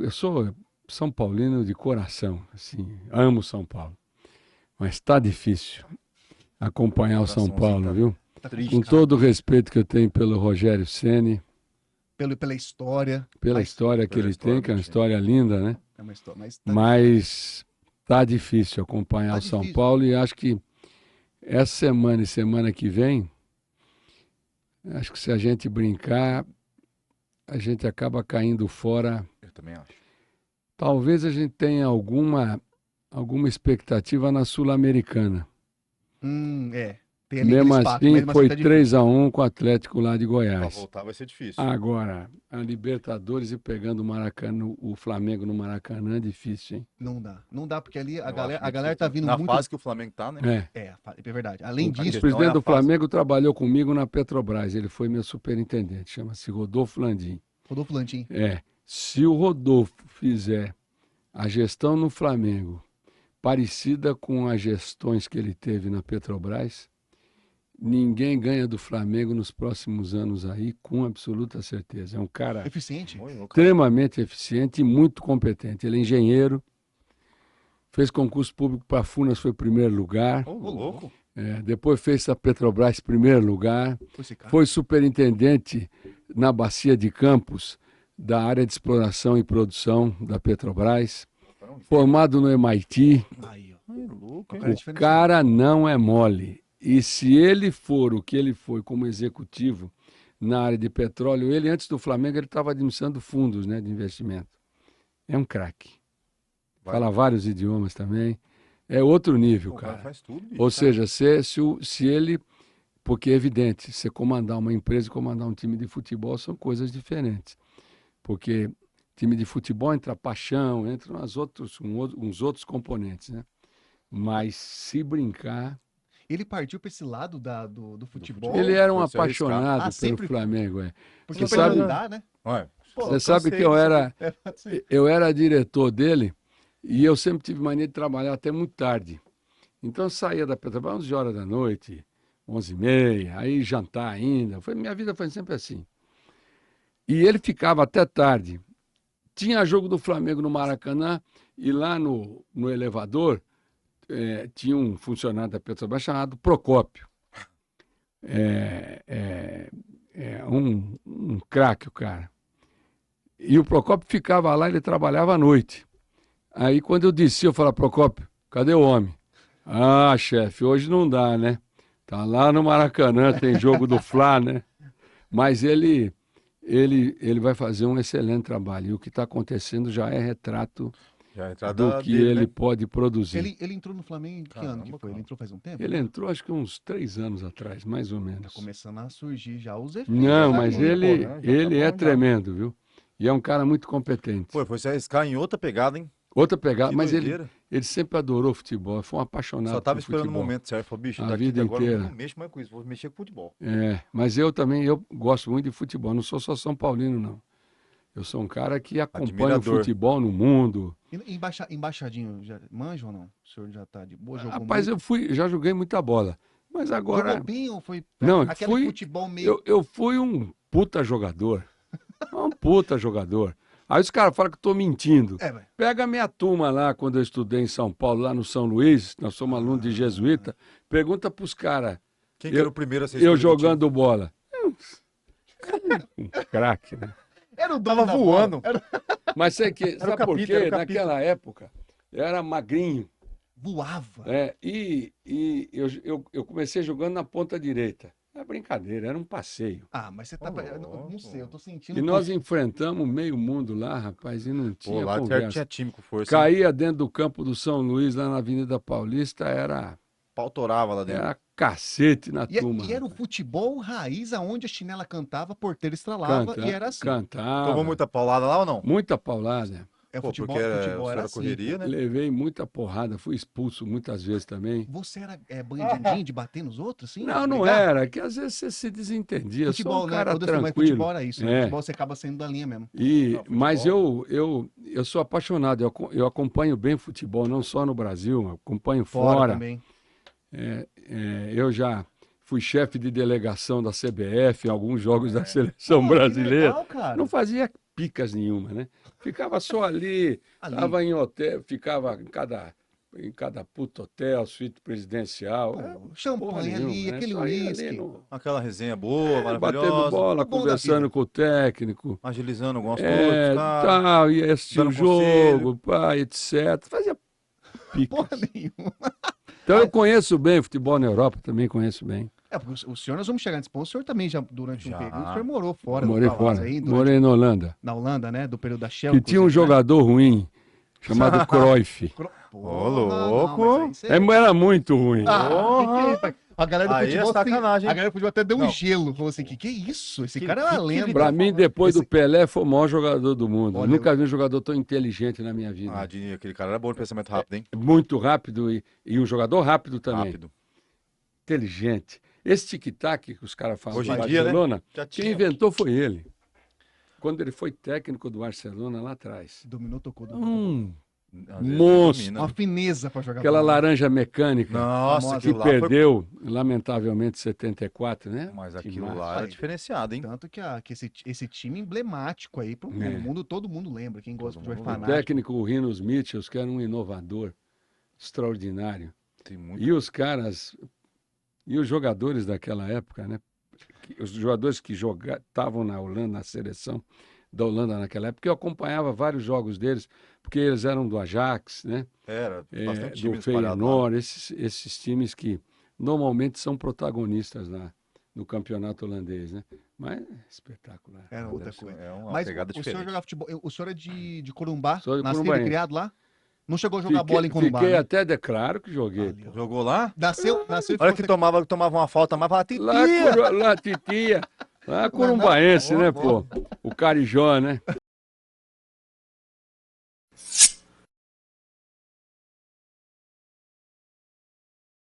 eu sou São Paulino de coração, assim, amo São Paulo. Mas está difícil acompanhar o São Coraçãozinho Paulo, tá viu? Tá Com complicado. todo o respeito que eu tenho pelo Rogério Ceni, Pela história. pela Mas história que Pela ele história tem, que do é uma time. história linda, né? é uma história. Mas tá difícil. Mas tá difícil acompanhar Tá o São difícil. Paulo e acho que essa semana e semana que vem, acho que se a gente brincar, a gente acaba caindo fora. Eu também acho. Talvez a gente tenha alguma expectativa na Sul-Americana. É. Tem ali Mesmo aquele espaço, assim, mesmo assim foi tá difícil. 3-1 com o Atlético lá de Pra Goiás. voltar vai ser difícil. Agora, a Libertadores e pegando o Maracanã, o Flamengo no Maracanã é difícil, hein? Não dá. Não dá, porque ali Eu a acho galera muito tá difícil. vindo Na muito. fase que o Flamengo tá, né? É. É verdade. Além O disso, questão é presidente a do fase. Flamengo trabalhou comigo na Petrobras. Ele foi meu superintendente. Chama-se Rodolfo Landim. Rodolfo Landim. É. Se o Rodolfo fizer a gestão no Flamengo parecida com as gestões que ele teve na Petrobras, ninguém ganha do Flamengo nos próximos anos aí, com absoluta certeza. É um cara Eficiente. Muito louco. extremamente eficiente e muito competente. Ele é engenheiro, fez concurso público para a Furnas, foi primeiro lugar. Ô, Ô, louco. Depois fez a Petrobras, primeiro lugar. Foi esse cara. Foi superintendente na Bacia de Campos, da área de exploração e produção da Petrobras. Formado no MIT. Aí, ó. Ai, louco, hein? Cara, é O diferente. cara não é mole. E se ele for o que ele foi como executivo na área de petróleo, ele antes do Flamengo ele estava administrando fundos, né, de investimento. É um craque. Fala vários idiomas também. É outro nível, O cara cara. faz tudo, bicho. Ou seja, se ele... Porque é evidente, você comandar uma empresa e comandar um time de futebol são coisas diferentes. Porque time de futebol entra paixão, entram uns outros componentes, né? Mas se brincar... Ele partiu pra esse lado do futebol. Ele era um Foi se arriscar. apaixonado Ah, pelo sempre foi. Flamengo, Porque Você pra ele sabe- mudar, né? Ué, Pô, Você sabe que pode ser. eu era diretor dele e eu sempre tive mania de trabalhar até muito tarde. Então eu saía da Petrobras 11 horas da noite, 11h30, aí jantar ainda. Minha vida foi sempre assim. E ele ficava até tarde. Tinha jogo do Flamengo no Maracanã e lá no elevador tinha um funcionário da Petrobras chamado Procópio. Um craque o cara. E o Procópio ficava lá, ele trabalhava à noite. Aí quando eu desci, eu falei, Procópio, cadê o homem? Ah, chefe, hoje não dá, né? Tá lá no Maracanã, tem jogo do Fla, né? Mas ele vai fazer um excelente trabalho. E o que está acontecendo já é retrato já a entrada do que dele, ele né? pode produzir. Ele entrou no Flamengo em que ano que Caramba, foi? Ele cara. entrou faz um tempo? Ele entrou acho que uns 3 anos atrás, mais ou Tá menos. começando a surgir já os efeitos. Não, aí, mas pô, ele, né? Já tá ele bom, é já. tremendo, viu? E é um cara muito competente. Pô, foi se arriscar em outra pegada, hein? Outra pegada, Que mas doideira. ele sempre adorou futebol, foi um apaixonado Só tava por esperando o futebol. momento certo. Falou, bicho, A daqui vida de agora eu inteira. não mexo mais com isso, vou mexer com futebol. Mas eu também, eu gosto muito de futebol, não sou só São Paulino, não. Eu sou um cara que acompanha o Admirador. futebol no mundo. E embaixadinho, já manja ou não? O senhor já tá de boa? Jogou Rapaz, muito? já joguei muita bola, mas agora... Jogou bem ou foi Não, aquele futebol meio... eu fui um puta jogador. Um puta jogador. Aí os caras falam que eu tô mentindo. Velho. Pega a minha turma lá, quando eu estudei em São Paulo, lá no São Luís, nós somos alunos de jesuíta, pergunta pros caras, Quem que era o primeiro a ser eu escolhido do time? jogando bola. Um craque, né? Era o dono Tava da voando. bola. Mas sabe por capita, quê? era o capita. Naquela época, eu era magrinho. Voava. E eu comecei jogando na ponta direita. É brincadeira, era um passeio. Ah, mas você tá... eu não sei, eu tô sentindo... E nós enfrentamos meio mundo lá, rapaz, e não Pô, tinha lá conversa. tinha time com força. hein? Caía dentro do campo do São Luís, lá na Avenida Paulista, era Pau torava lá dentro. cacete na turma. E era o futebol raiz, aonde a chinela cantava, a porteira estralava, e era assim. Cantava. Tomou muita paulada lá ou não? Muita paulada. É, Pô, futebol, porque futebol era era assim. correria, né? Levei muita porrada, fui expulso muitas vezes também. Você era bandidinho de bater nos outros, assim? Não, de não brigar? era, que às vezes você se desentendia. Eu sou Futebol, um né? cara Ô, Deus, mas tranquilo. futebol era isso, né? É. Futebol você acaba saindo da linha mesmo. Mas futebol. eu sou apaixonado, eu acompanho bem futebol, não só no Brasil, acompanho Fora fora. também. Eu já fui chefe de delegação da CBF em alguns jogos da seleção brasileira. Que legal, cara. Não fazia picas nenhuma, né? Ficava só ali, estava em hotel, ficava em cada puto hotel, suíte presidencial. Pô, champanhe ali, aquele uísque. Aquela resenha boa, batendo maravilhosa. bola, conversando com o técnico. Agilizando algumas coisas, cara. Tal, ia assistir o jogo, pá, etc. Fazia picas. Porra nenhuma. Então eu conheço bem o futebol na Europa, também conheço bem. Porque o senhor, nós vamos chegar nesse ponto, o senhor também já, durante um período, o senhor morou fora Morei do palácio fora, aí, morei na Holanda. na Holanda, né, do período da Shell. Que tinha um jogador ruim, chamado Cruyff. Ô, louco. Era muito ruim. A galera do Aí futebol, é sacanagem. a galera do futebol até deu um gelo. Falou assim, que é isso? Esse cara é uma lenda. Pra mim, depois do Pelé, foi o maior jogador do mundo. Olha, Nunca vi um jogador tão inteligente na minha vida. Aquele cara era bom de pensamento rápido, hein? Muito rápido e um jogador rápido também. Rápido. Inteligente. Esse tic-tac que os caras falam Hoje do em dia, Barcelona, né? quem inventou foi ele. Quando ele foi técnico do Barcelona lá atrás. Dominou, tocou. Monstro. Uma fineza pra jogar Aquela bola. laranja mecânica Nossa, que aquilo lá foi... perdeu, lamentavelmente, em 74, né? Mas Que aquilo massa. lá era diferenciado, hein? Tanto que esse time emblemático aí pro mundo, todo mundo lembra. Quem gosta de Todo futebol mundo O fanático. técnico, o Rinos Mitchells, que era um inovador extraordinário. Tem muito... E os caras, e os jogadores daquela época, né? Os jogadores que estavam na Holanda, na seleção da Holanda naquela época, eu acompanhava vários jogos deles, porque eles eram do Ajax, né? Era, bastante time Do espalhado lá. Feyenoord, esses times que normalmente são protagonistas no campeonato holandês, né? Mas espetacular. Era outra Deve ser- coisa. É uma Mas pegada o senhor diferente. jogava futebol. O senhor é de Corumbá? Sou de Nascido e Corumbaense. criado lá? Não chegou a jogar bola em Corumbá, Fiquei né? até declaro que joguei. Ali, ó. Jogou lá? Nasceu e Olha ficou que tomava uma falta, mas falava Lá, titia. lá, titia. Lá, corumbaense, né, pô? O Carijó, né?